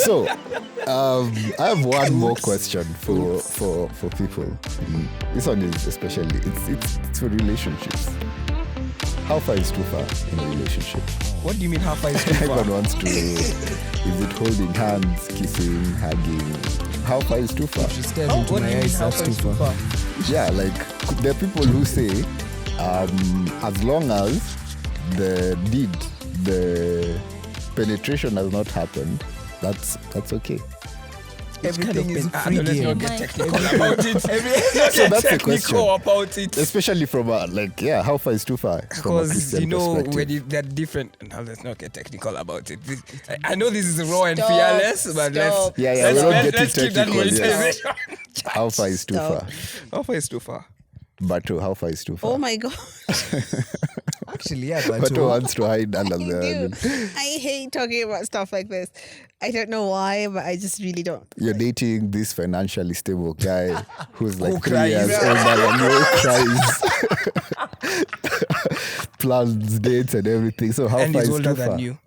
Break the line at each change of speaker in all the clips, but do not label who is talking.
So, I have one more question for people. This one is especially it's for relationships. How far is too far in a relationship?
What do you mean how far is too far?
Everyone wants to. Is it holding hands, kissing, hugging? How far is too far?
She stares into my eyes. That's too far.
Yeah, like there are people who say, as long as the penetration has not happened, that's okay.
Everything is
free
let's
game.
not get technical about it.
So that's the question.
About it.
Especially from how far is too far? From a
Because
Christian
when
perspective.
they're different. Now let's not get technical about it. I know this is raw and fearless, but let's
we're not getting
let's keep that
technical. Yes.
motivation.
How far is too far?
How far is too far?
Batu, how far is too far?
Oh my god.
Actually, yeah, but
Batu wants to hide under
I do.
the.
I hate talking about stuff like this. I don't know why, but I just really don't.
You're dating this financially stable guy who's like 3
cries.
years older than you, cries, plans dates and everything. So how
And
far
he's
is
older
too
than
far?
you.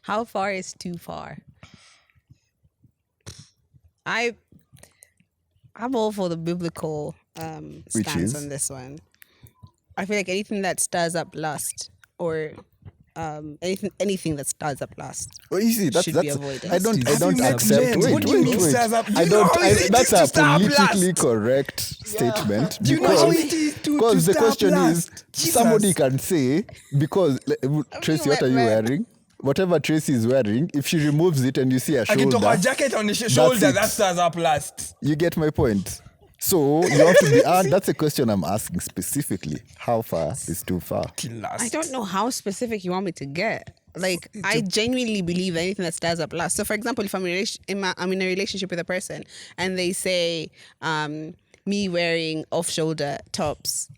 How far is too far? I'm all for the biblical
Which
stance
is?
on this one. I feel like anything that stirs up lust or anything that stirs up lust.
Well, you see,
Should be avoided.
I don't
Have you met
accept.
men?
Wait,
What do you mean
wait.
stirs up? Do
I
you know
don't.
how easy it
That's
is to
a
stir up
politically
lust?
correct statement.
Do you know how it is to
Because the
stir up
question is,
lust? Jesus.
somebody can say because Tracy, what are you
wet,
wearing? Whatever Tracy is wearing, if she removes it and you see a
I can talk
shoulder,
a jacket on the shoulder
it.
that stirs up lust.
you get my point. So you have to be. That's a question I'm asking specifically. How far is too far?
I don't know how specific you want me to get. Like, I genuinely believe anything that stirs up lust. So, for example, if I'm in a relationship with a person and they say me wearing off-shoulder tops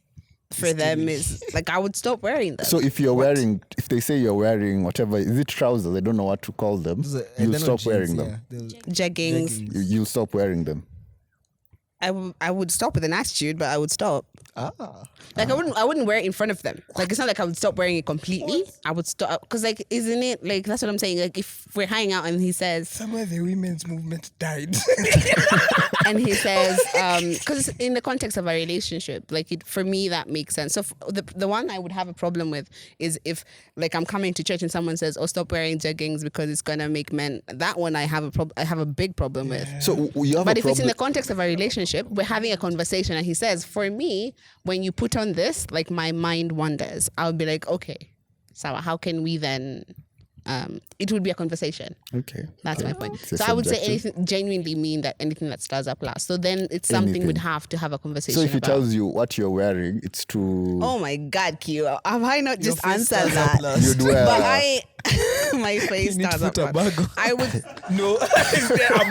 for them is like, I would stop wearing them.
So if they say you're wearing whatever, is it trousers? I don't know what to call them. You'll stop wearing them.
Jeggings.
You'll stop wearing them.
I would stop with an attitude, but I would stop. Like I wouldn't wear it in front of them. Like it's not like I would stop wearing it completely. I would stop because like isn't it like that's what I'm saying. Like if we're hanging out and he says
Somewhere the women's movement died.
and he says because in the context of a relationship, like for me that makes sense. So the one I would have a problem with is if like I'm coming to church and someone says, "Oh, stop wearing jeggings because it's gonna make men." That one I have a big problem with.
So you have
But
a
if it's in
problem.
the context of a relationship, we're having a conversation and he says, for me, when you put on this, like my mind wanders. I'll be like, okay, so how can we then, it would be a conversation.
Okay.
That's my point.
It's a
So I would say
subjective.
anything, genuinely mean that anything that stirs up last. So then it's something
Anything.
we'd have to have a conversation
So if he
about.
tells you what you're wearing, it's too.
Oh my God, Q, have I not just
face
answered
stirs up
that?
last.
You'd wear.
But my face
You need to
stirs up
put a
last.
bag on.
I would,
No, is there a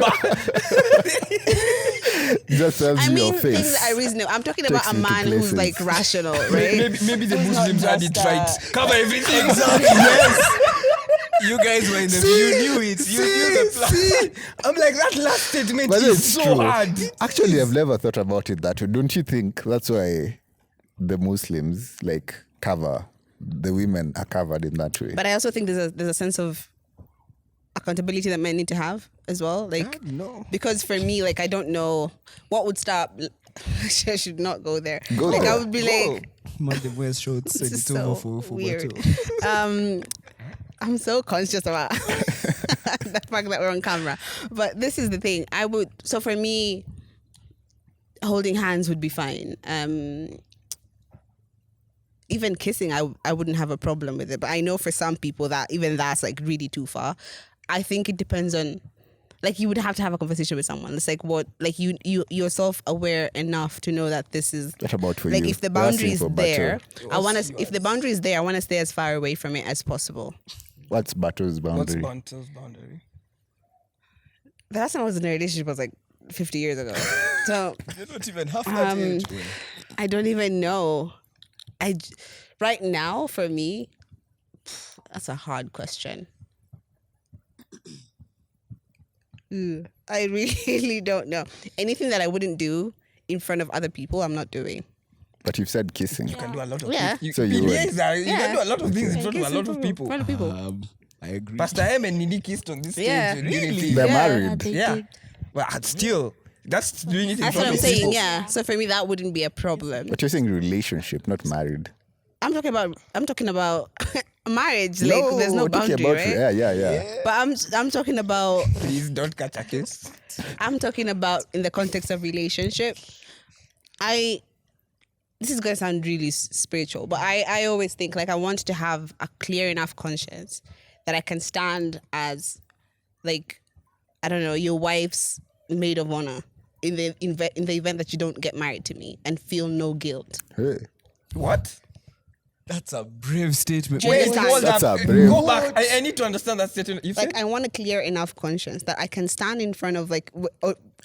just tells
I
you
mean,
your face.
things that are reasonable. I'm talking about
Takes
a
you to
man who's
places.
like rational, right?
maybe the Muslims had it
just,
right. Cover everything.
Exactly. Yes. You guys were in the. You knew it. You knew the plan.
I'm like, that last statement
But
is
it's
so
true.
hard.
Actually, I've never thought about it that way. Don't you think that's why the Muslims like cover the women are covered in that way?
But I also think there's a sense of accountability that men need to have as well. Like,
No.
because for me, like, I don't know what would stop. I should not go there.
Go
like,
there.
I would be like,
Man, the wears shorts and
this is
it's
so
over for
weird.
Bato.
I'm so conscious about the fact that we're on camera. But this is the thing. So for me, holding hands would be fine. Even kissing, I wouldn't have a problem with it. But I know for some people that even that's like really too far. I think it depends on, like, you would have to have a conversation with someone. It's like what, like you're self-aware enough to know that this is
What about for
like
you?
if the
We're asking
boundary is
for
there,
Batu.
if the boundary is there, I want to stay as far away from it as possible.
What's Batu's
What's
boundary?
Banter's boundary?
The last time I was in a relationship was like 50 years ago. So
You're not even half that age.
I don't even know. Right now, for me, that's a hard question. I really don't know. Anything that I wouldn't do in front of other people, I'm not doing.
But you've said kissing.
You can do a lot of
Yeah.
things.
So you would.
You can do a lot of things in front of a lot of
In
people.
front of people.
I agree.
Pastor M and Nini kissed on this stage.
Yeah.
during
Really?
thing.
They're
Yeah,
married.
they
Yeah.
did.
Well, still, that's doing it in
That's
front
what I'm
of
saying.
people.
Yeah. So for me, that wouldn't be a problem.
But you're saying relationship, not married.
I'm talking about marriage. Like there's no
we're talking
boundary,
about,
right?
yeah.
But I'm talking about
Please don't catch a case.
I'm talking about in the context of relationship. This is going to sound really spiritual, but I always think like I want to have a clear enough conscience that I can stand as, like, I don't know, your wife's maid of honor in the event that you don't get married to me and feel no guilt.
Hey.
What?
That's a brave statement.
Do you understand?
hold
That's
up.
a brave-
Go back. I need to understand that statement. You
Like
said?
I want a clear enough conscience that I can stand in front of like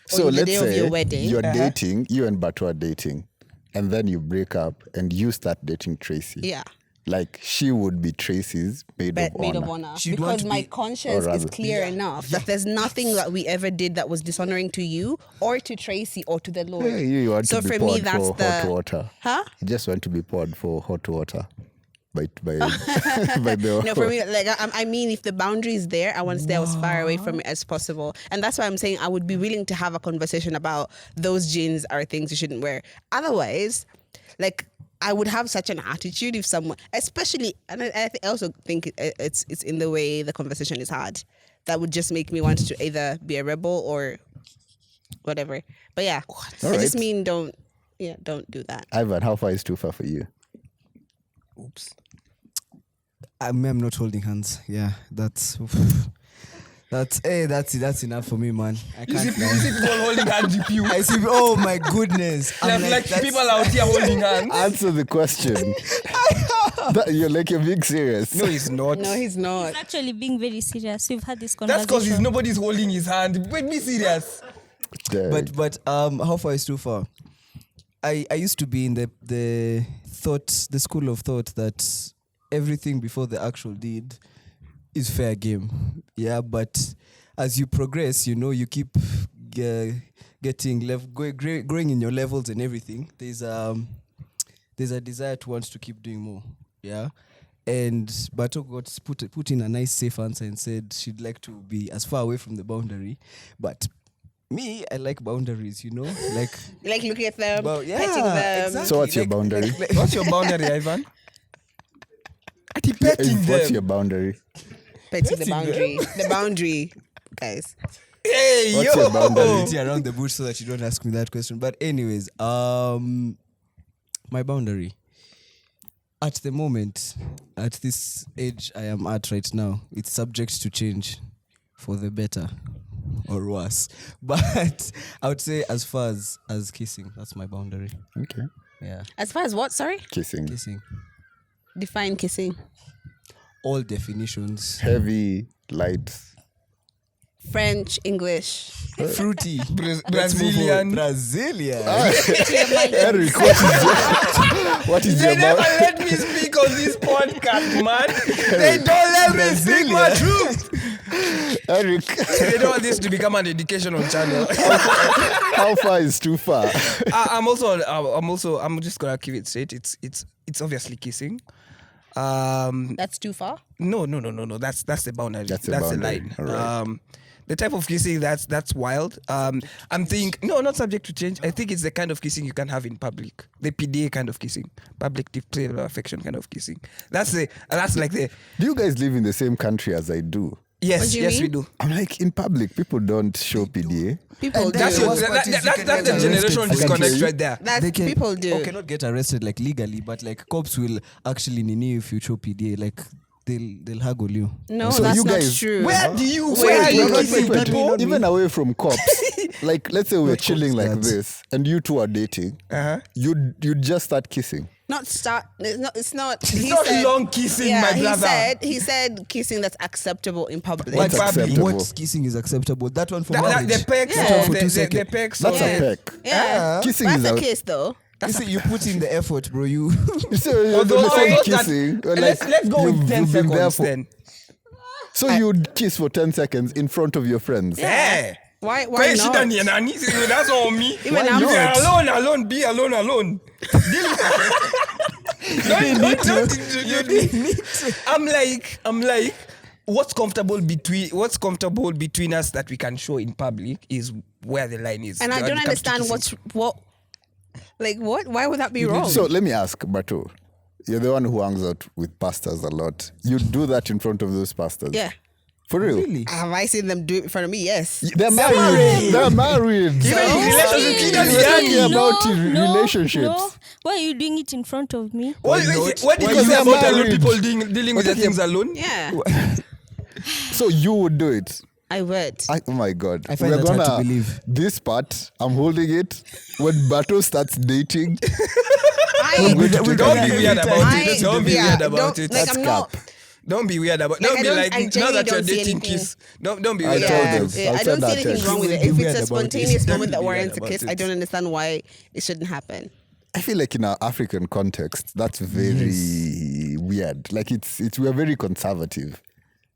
So
on the
let's
day of
say
your wedding.
you're dating, you and Batu are dating, and then you break up and you start dating Tracy.
Yeah.
Like she would be Tracy's maid
Maid
of
of
honor.
honor.
She'd want
Because
to
my
be-
conscience
or
is
rather-
clear enough that there's nothing that we ever did that was dishonoring to you or to Tracy or to the Lord.
Yeah, you want
So
to be
for
poured
me, that's
for
the
hot water.
Huh?
You just want to be poured for hot water by by the
No, for me, like I mean, if the boundary is there, I want to stay as far away from it as possible, and that's why I'm saying I would be willing to have a conversation about those jeans are things you shouldn't wear. Otherwise, like I would have such an attitude if someone, especially, and I also think it's in the way the conversation is had, that would just make me want to either be a rebel or whatever. But yeah, I just
right.
mean don't do that.
Ivan, how far is too far for you?
Oops.
I'm not holding hands. Yeah, that's enough for me, man. I
You see,
can't.
you see people holding hands with you.
I see. Oh my goodness! I'm
Like
that's-
people out here holding hands.
Answer the question. You're being serious.
No, he's not.
No, he's not.
He's actually being very serious. We've had this
That's
conversation.
because nobody's holding his hand. Wait, be serious.
Derek.
But how far is too far? I used to be in the school of thought that everything before the actual deed is fair game. Yeah, but as you progress, you keep getting growing in your levels and everything. There's a desire to want to keep doing more. Yeah. And Bato got put in a nice safe answer and said she'd like to be as far away from the boundary. But me, I like boundaries, like
Like looking at them,
well, yeah,
petting them.
exactly.
So what's your boundary?
What's your boundary, Ivan? Ati
Yeah,
petting
what's
them.
your boundary?
Petting the boundary. The boundary, guys.
Hey,
What's your
yo.
boundary?
Beat around the bush so that you don't ask me that question. But anyways, my boundary at the moment, at this age I am at right now, it's subject to change for the better or worse. But I would say as far as kissing, that's my boundary.
Okay.
Yeah,
As far as what? Sorry?
Kissing.
kissing.
Define kissing.
All definitions.
Heavy, light.
French, English.
Fruity.
Brazilian.
Brazilian.
Eric, what is
They
your
never
boundary?
let me speak on this podcast, man. They don't let me speak my truth.
Eric,
They don't want this to become an educational channel.
how far is too far?
I'm just gonna keep it straight. It's obviously kissing.
That's too far.
No. That's the boundary.
That's the
the
boundary.
line.
All right.
The type of kissing that's wild. I'm not subject to change. I think it's the kind of kissing you can have in public. The PDA kind of kissing, public display of affection kind of kissing. That's like the
Do you guys live in the same country as I do?
What
yes,
do you
yes
mean?
we do.
I'm like, in public, people don't show PDA.
People do.
That's
That's
the generation
I can
disconnect
hear you.
right there.
That's
They can-
people do.
Okay, not get arrested like legally, but like cops will actually nini if you show PDA. Like they'll haggle you.
No,
So
that's
you
not
guys-
true.
Where do you
So
where are you
wait,
kissing
wait,
people?
even away from cops, like let's say we're
What
chilling
cops
like
that?
this, and you two are dating,
Uh-huh.
you'd just start kissing.
Not start. It's not.
It's
he
not
said-
long kissing,
Yeah,
my brother.
he said kissing that's acceptable in public.
What's
Like public.
acceptable?
What kissing is acceptable? That one for
The
marriage.
pecs,
Yeah.
For 2
the
seconds.
pecs.
That's
or-
a peck.
Yeah,
Kissing
that's
is
a
a
kiss though.
You see, you put in the effort, bro. You
You say you're
Although-
the same
although that-
kissing. or
let's go with 10
you've been there
seconds
for-
then.
So you'd kiss for 10 seconds in front of your friends.
Yeah.
Why
Kwa
not?
shida ni ya nani? That's on me.
Even
If
I'm
you're
not.
alone, be alone. Don't, you need to. I'm like, what's comfortable between us that we can show in public is where the line is.
And I
when
don't
it comes to
understand
kissing.
what? Why would that be wrong?
So let me ask, Bato. You're the one who hangs out with pastors a lot. You do that in front of those pastors?
Yeah.
For real?
Really?
Have I seen them do it in front of me? Yes.
They're married. They're married.
Even in relationship,
We're talking about relationships.
No. Why are you doing it in front of me?
What did you
Because
say
they're
about alone
married.
people dealing with their things alone?
Yeah.
So you would do it.
I would.
Oh my God.
I find that hard to believe.
This part, I'm holding it. When Bato starts dating,
I,
we're going to
Don't
take
be
it.
weird about it. Don't be weird about
don't-
it.
Like,
That's
I'm not.
cap.
Don't be weird about.
Like,
Don't
I
be
don't-
like
I
now
genuinely
that you're
don't see
dating
anything-
kiss. Don't be
I
weird.
told
Yeah,
them.
yeah,
I'll
I
send
don't see
that
anything
text.
wrong with it.
Be
If
weird
it's a
about it.
spontaneous
Don't
moment
be
that
weird
warrants a
about
kiss,
it.
I don't understand why it shouldn't happen.
I feel like in our African context, that's very weird. Like we're very conservative.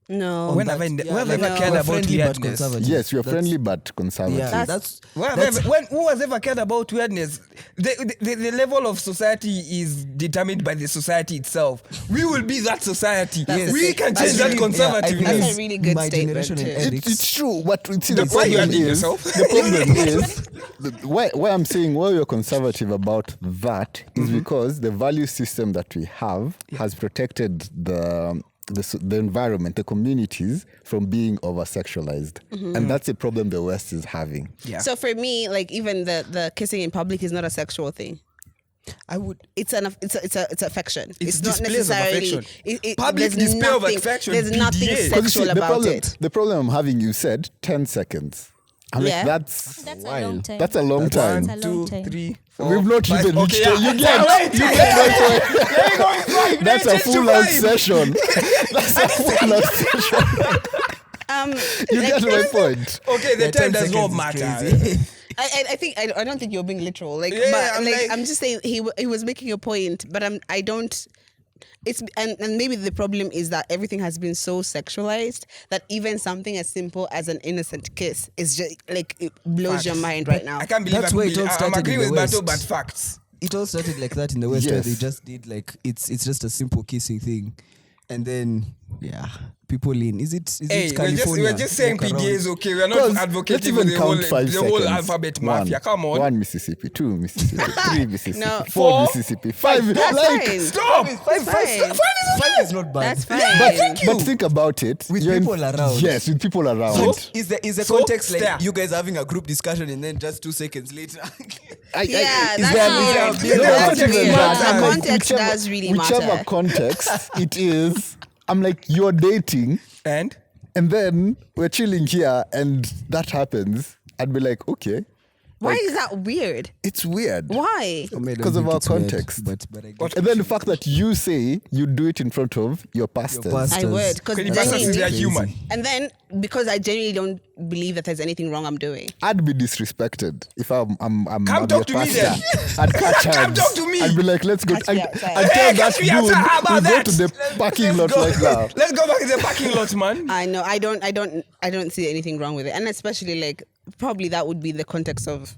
No.
When have I
Yeah,
when have I
like,
ever cared
we're
about
friendly but
weirdness?
conservative.
Yes, we're
That's-
friendly but conservative.
Yeah,
That's-
Who has ever cared about weirdness? The level of society is determined by the society itself. We will be that society.
That's
We
the
can
thing.
change
That's
that
really-
conservativeness.
That's a really good
my
statement,
generation
too.
and
It's true. What see,
The
the
point you
problem
are doing
is
yourself.
the problem is why I'm saying why you're conservative about that is because the value system that we have has protected the environment, the communities from being over sexualized, and that's a problem the West is having.
Yeah.
So for me, like even the kissing in public is not a sexual thing.
I would.
It's affection.
It's
not
displays of
necessarily
affection. Public
there's
display of
nothing-
affection,
There's nothing
PDA.
'Cause you
sexual
see,
about it.
the problem I'm having, you said 10 seconds. I'm
Yeah.
like, that's
That's a long time.
that's a long time.
That's a long
1, 2,
time.
3, 4.
We've not
5.
even reached
Okay,
it. You
yeah.
get my point. That's a
Change to
full on
5.
session. That's a full on session. You get my point.
Okay, the
Yeah,
time
10
does not
seconds is
matter.
crazy.
I think I don't think you're being literal. Like,
Yeah,
but
I'm
like,
like-
I'm just saying he was making a point, but I don't. It's and maybe the problem is that everything has been so sexualized that even something as simple as an innocent kiss is just like it blows your
Facts.
mind right now.
I can't believe
That's where it all
I'm
started
agreeing
in
with
the
Bato,
West.
but facts.
It all started like that in the West, where
Yes.
they just did like it's just a simple kissing thing, and then people in. Is it
Hey,
California?
we're just saying
Walk around.
PDA is okay. We're not
'Cause let's
advocating for
even
the whole,
count 5
the whole
seconds.
alphabet
One,
mafia. Come on.
1 Mississippi, 2 Mississippi, 3 Mississippi,
No,
4
4.
Mississippi, 5.
That's
Like,
fine.
Stop!
That's fine.
Five is not bad.
That's fine.
but think about it.
With
You're
people around.
Yes, with people around.
So?
Is the
So,
context like
stare.
you guys having a group discussion and then just 2 seconds later?
Yeah,
is
that's
there-
weird.
is there- no,
That's
not even
weird.
that.
The
I'm like,
context does really
whichever
matter.
context it is, I'm like, you're dating,
And
and then we're chilling here, and that happens. I'd be like, okay,
Why is that weird?
it's weird.
Why?
Because of our context.
But I get
And then the fact that you say you do it in front of your pastors.
I would, because
Because pastors, they are human.
and then because I genuinely don't believe that there's anything wrong I'm doing.
I'd be disrespected if I'm
Come
your
talk to me
pastor.
then.
I'd catch
Come
hands.
talk to me.
I'd be like, let's go.
Catch me outside.
I'd
Hey,
tell that
catch me
dude,
outside. How about
we go
that?
to the parking lot right now.
Let's go back to the parking lot, man.
I know. I don't see anything wrong with it, and especially like probably that would be the context of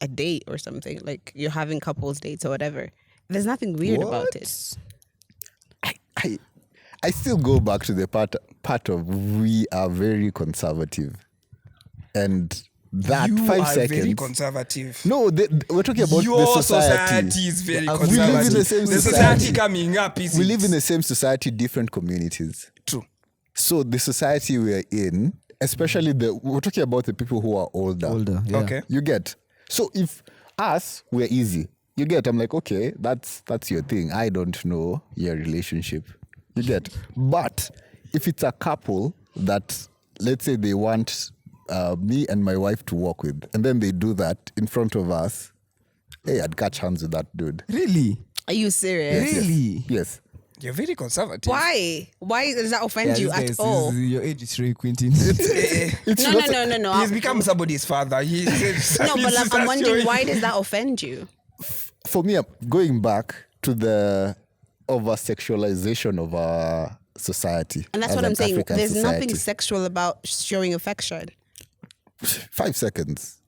a date or something. Like you're having couples dates or whatever. There's nothing weird about it.
I still go back to the part of we are very conservative, and that
You
5
are very
seconds.
conservative.
No, we're talking about
Your
the society.
is very
We
conservative.
live in the same
society
society.
coming up is
We live in the same society, different communities.
True.
So the society we're in, especially we're talking about the people who are older.
Yeah.
Okay.
You get. So if us, we're easy. You get. I'm like, okay, that's your thing. I don't know your relationship. You get. But if it's a couple that, let's say they want me and my wife to walk with, and then they do that in front of us, hey, I'd catch hands with that dude.
Really?
Are you serious?
Really?
Yes.
You're very conservative.
Why? Why does that offend you
this
at
guy is-
all?
Your age is really Quentin.
It's
No,
not-
no.
He's become somebody's father.
No, but I'm wondering why does that offend you?
For me, I'm going back to the over-sexualization of our society.
And that's
as
what
an
I'm saying.
African
There's nothing
society.
sexual about showing affection.
5 seconds.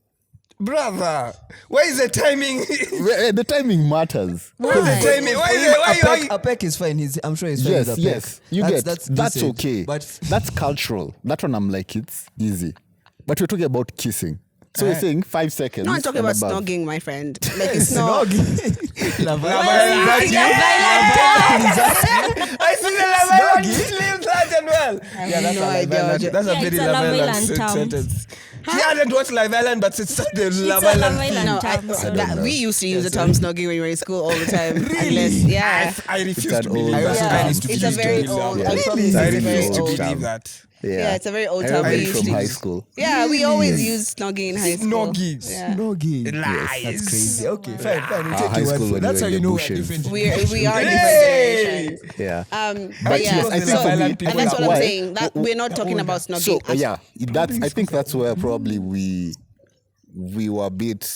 Brother, why is the timing?
The timing matters.
Why is the timing? Why?
A peck is fine. He's, I'm sure he's fine with a peck.
Yes. That's
decent.
okay.
But
That's cultural. That one I'm like, it's easy. But we're talking about kissing. So we're saying 5 seconds.
No, I'm talking
and
about
above.
snogging, my friend. Like it's not.
I see the Love Island slim Sergeant well.
I have no idea.
That's a
Yeah,
very
it's a
Love
Love
Island
Island term.
sentence. She hadn't watched Love Island, but it's the Love
a
Island
Love
thing.
Island.
No,
Term, so-
know.
we used to use the term snogging when we were in school all the time.
Really?
Yeah.
I refuse
an
to
old-
believe
I
that.
also
I
used to
It's a
refuse to
very
believe
old.
that.
I promise
I
it's a very
refuse to
old.
believe that.
Yeah, it's a very old
I
term.
remember
We
it
used
from
to
high
use.
school.
Yeah, we always used snogging in high school.
Snoggies.
Yeah.
Snogging.
Lies.
That's crazy. Okay, fine. We'll
Our
take
high
your word
school
for it.
when
That's
we
how
were
you
in
know
the
we're
bushes.
different.
We are different
Hey!
generations.
Yeah.
But
yes,
yeah,
I think
Love
for me,
Island
and
people
that's
are
what I'm
why-
saying. That we're not talking about snogging.
So yeah, I think that's where probably we were a bit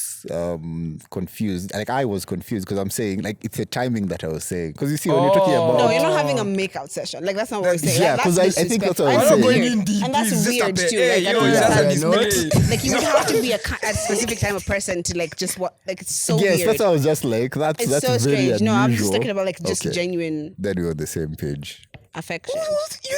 confused. Like I was confused because I'm saying like it's a timing that I was saying. Because you see when you're talking about
No, you're not having a makeout session. Like that's not what we're saying.
Yeah,
That's
'cause I think that's what I was
disrespectful.
saying.
And
Going in deep,
And that's
please, just
weird
a
too.
bit.
Like,
Hey,
I
yo,
don't
that's a
understand.
display.
Like you would have to be a specific type of person to like just what like it's so
yes,
weird.
that's what I was just like that's
It's
that's
so
very
strange.
unusual.
No, I'm just talking about like just
Okay.
genuine
Then we're on the same page.
affection.
You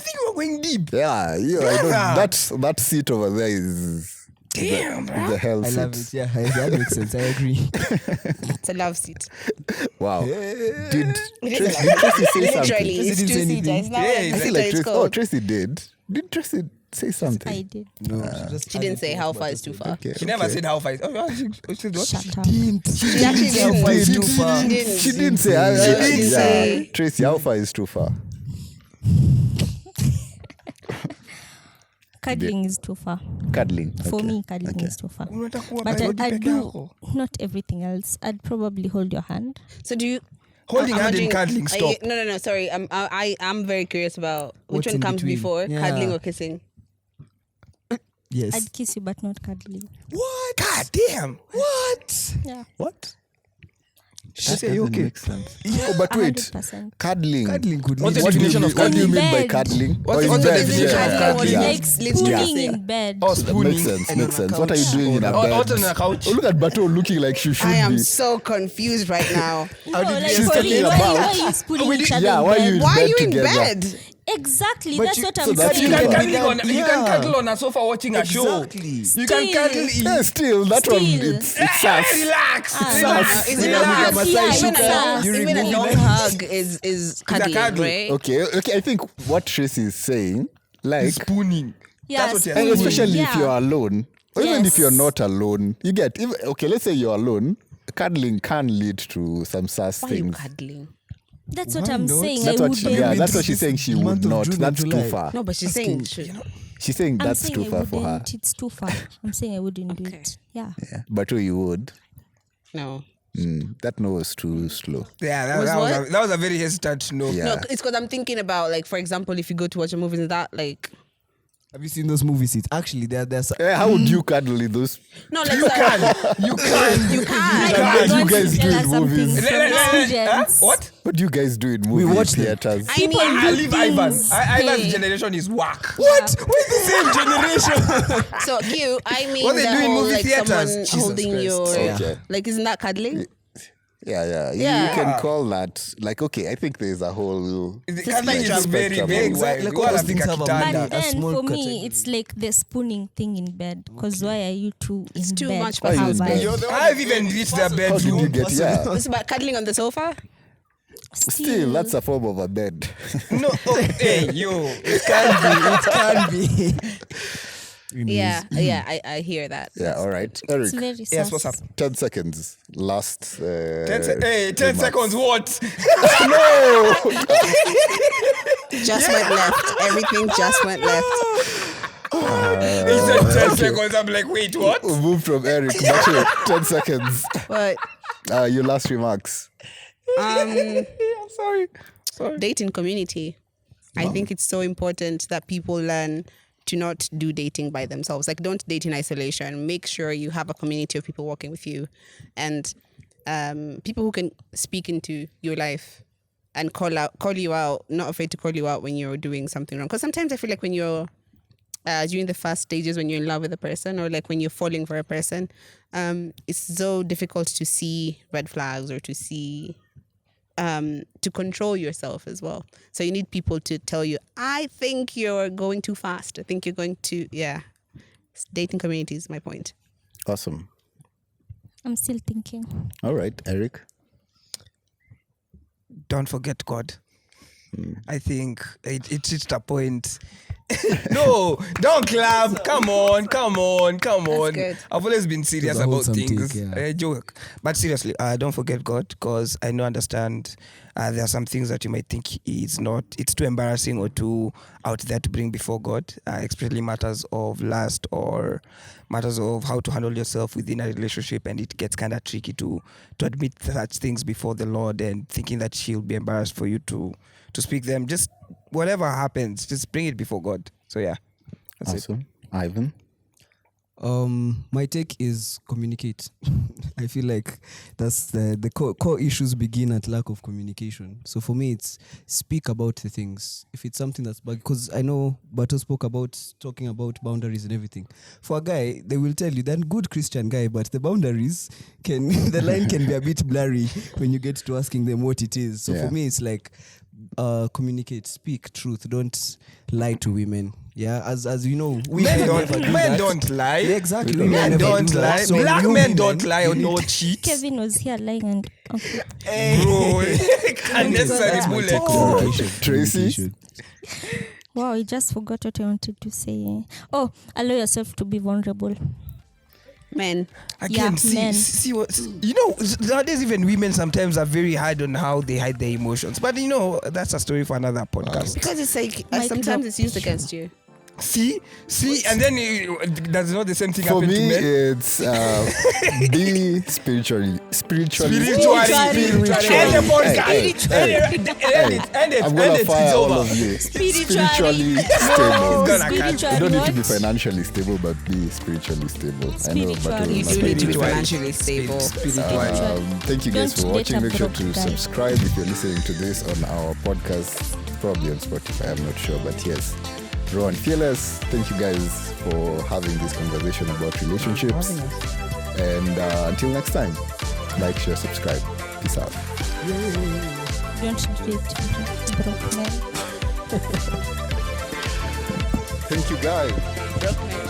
think we're going deep?
Yeah, I don't. That seat over there is
Damn, bro.
the hell
I
seat.
love it. Yeah, that makes sense. I agree.
It's a love seat.
Wow. Did
It is
Tracy
a
say
love
something?
Literally, it's
didn't say
2-seater.
anything.
It's not
Yeah,
like
I
I
the
feel
seater
like
it's
Tracy. Oh,
called.
Tracy did. Did Tracy say something?
I did.
No,
She didn't say how far is too far.
Okay.
She never said how far. Oh, she said what?
Shut up.
She actually
How far is
didn't.
too far?
She didn't.
She didn't say.
She didn't
yeah.
say.
Tracy, how far is too far?
Cuddling is too far.
Cuddling.
For
Okay.
me, cuddling
Okay.
is too far.
Unataka kuwa
But
body
I'd
peke
do
yako.
not everything else. I'd probably hold your hand.
So do you?
Holding
I'm
hand and
wondering-
cuddling, stop.
No. Sorry, I'm very curious about which
What's
one
in
comes
between?
before,
Yeah.
cuddling or kissing.
Yes.
I'd kiss you, but not cuddling.
What? God damn.
What?
Yeah.
What?
She say okay.
Makes sense. Oh, but wait.
100%.
Cuddling.
Cuddling could
What's
lead
the
What do you
definition
mean,
of
what do you
cuddling?
mean by
In bed.
cuddling?
What's
in
the
bed,
definition of
yeah.
cuddling?
Yeah.
Like
Leads to
spooning
kissing.
in bed.
Oh, spooning.
Makes sense.
And
Makes
on a
sense. What are you
couch.
doing in a
Oh,
bed?
out on a couch.
Oh, look at Bato looking like she should
I am
be.
so confused right now.
No, like
she's
for
talking
real,
about-
why are you spooning each other
Yeah,
in
why
bed?
you in
Why are
bed
you in
together?
bed?
Exactly.
But
That's
you-
what
so
I'm
that's
You
saying.
can
Yeah.
cuddle on. You can
Yeah.
cuddle on a sofa watching a show.
Exactly.
You can
Still.
cuddle.
Yeah, still that one.
Still.
It's
Hey,
us.
relax.
Ah.
Relax.
Is it
Relax.
not?
Yeah,
Even
yeah.
You
even a
remove
long
it.
hug is cuddling,
cuddle.
right?
Okay. I think what Tracy is saying, like,
Spooning.
Yeah,
That's what you're
and
saying.
especially if
Yeah.
you're alone, or even if
Yes.
you're not alone, you get. Okay, let's say you're alone. Cuddling can lead to some sus
Why are you
things.
cuddling?
That's what
Why
I'm
not?
saying.
That's
I
what.
wouldn't.
Yeah,
Maybe
that's what
this
she's saying. She
month
would
of
not.
June and
That's too
July.
far.
No, but she's saying should.
She's saying
I'm
that's
saying
too
I
far for her.
wouldn't. It's too far. I'm saying I wouldn't do
Okay.
it. Yeah.
Yeah, but you would.
No.
That no was too slow.
Yeah,
Was what?
that was a very hesitant no.
Yeah.
No, it's because I'm thinking about like, for example, if you go to watch a movie, is that like
Have you seen those movie seats? Actually, there's
How would you cuddle in those?
no, like
You can.
you
What
I
do you
want
guys
to
do
tell
in
us something
movies?
from experience.
What?
What do you guys do in movie
watch them.
theaters?
I mean,
I
do
leave Ivan.
things.
Ivan's
Hey.
generation is whack.
what? We're the same generation.
so cute. I mean,
What they
the
do in
whole,
movie
like
theaters?
someone
Jesus
holding
Christ.
your
Okay.
like, isn't that cuddling?
Yeah.
Yeah.
You can call that like okay. I think there's a whole.
The
It's a
cuddling is
spectrum.
very
Spectrum.
big.
Exactly.
Like,
Like all
wala
those things
fika
have a
kitanda.
But
a
then
small
for
category.
me, it's like the spooning thing in bed. Because why are you two in
too
bed?
much
Why are you
How
in
bad?
bed?
I've even reached their
How did you
bedroom.
get? Yeah.
It's about cuddling on the sofa.
Still, that's a form of a bed.
No, hey, yo.
It can be.
Yeah, I hear that.
Yeah. All right, Eric.
It's very
Yes,
sus.
what's up?
10 seconds. Last.
10
remarks.
seconds, what?
Just went left. Everything just went left.
He said 10 seconds. I'm like, wait, what?
We'll move from Eric. But wait, 10 seconds.
But
Your last remarks.
I'm sorry.
dating community. I think it's so important that people learn to not do dating by themselves. Like, don't date in isolation. Make sure you have a community of people working with you, and people who can speak into your life and call you out. Not afraid to call you out when you're doing something wrong. Because sometimes I feel like when you're during the first stages when you're in love with a person, or like when you're falling for a person, it's so difficult to see red flags or to see to control yourself as well. So you need people to tell you, I think you're going too fast. I think you're going to, dating community is my point.
Awesome.
I'm still thinking.
All right, Eric.
Don't forget God. I think it reached a point. No, don't clap. Come on.
good.
I've always been serious
a
about
wholesome
things.
take, yeah.
I joke. But seriously, don't forget God, because I understand there are some things that you might think it's too embarrassing or too out there to bring before God, especially matters of lust or matters of how to handle yourself within a relationship, and it gets kind of tricky to admit such things before the Lord, and thinking that she'll be embarrassed for you to speak them. Just whatever happens, just bring it before God. So yeah, that's it.
Awesome. Ivan.
My take is communicate. I feel like that's the core issues begin at lack of communication. So for me, it's speak about the things. If it's something that's bad, because I know Bato spoke about talking about boundaries and everything. For a guy, they will tell you that good Christian guy, but the boundaries the line can be a bit blurry when you get to asking them what it is. So for me, it's like communicate, speak truth. Don't lie to women. Yeah, as you know,
Men don't lie.
Yeah, exactly.
Men don't lie.
So
Black
you
men
women,
don't lie or
you
no
need-
cheat.
Kevin was here lying and okay.
Bro, unnecessary
That's my
bullet.
take. Communication.
Tracy?
Communication.
Wow, I just forgot what I wanted to say. Oh, allow yourself to be vulnerable.
Men.
Again,
Yeah, men.
see what nowadays even women sometimes are very hard on how they hide their emotions. But that's a story for another podcast.
Because it's like
Mic
sometimes
drop.
it's used against you.
See, and then that's not the same thing
For
happen to
me,
men.
it's be spiritually.
End the podcast. End it.
I'm gonna
End it.
fire
It's
all
over.
of you.
Spiritually.
Spiritually stable.
Gonna
You
Spiritually
don't need to be
what?
financially stable, but be spiritually stable. I know, but
Spiritually.
You do need to be
Spiritually.
financially stable.
thank you guys
Don't
for watching.
date a
Make sure
broke
to
guy.
subscribe if you're listening to this on our podcast, probably on Spotify. I'm not sure, but yes. Raw and Fearless, thank you guys for having this conversation about relationships. And until next time, like, share, subscribe. Peace out.
Don't date broke men.
Thank you, guys.
Broke men.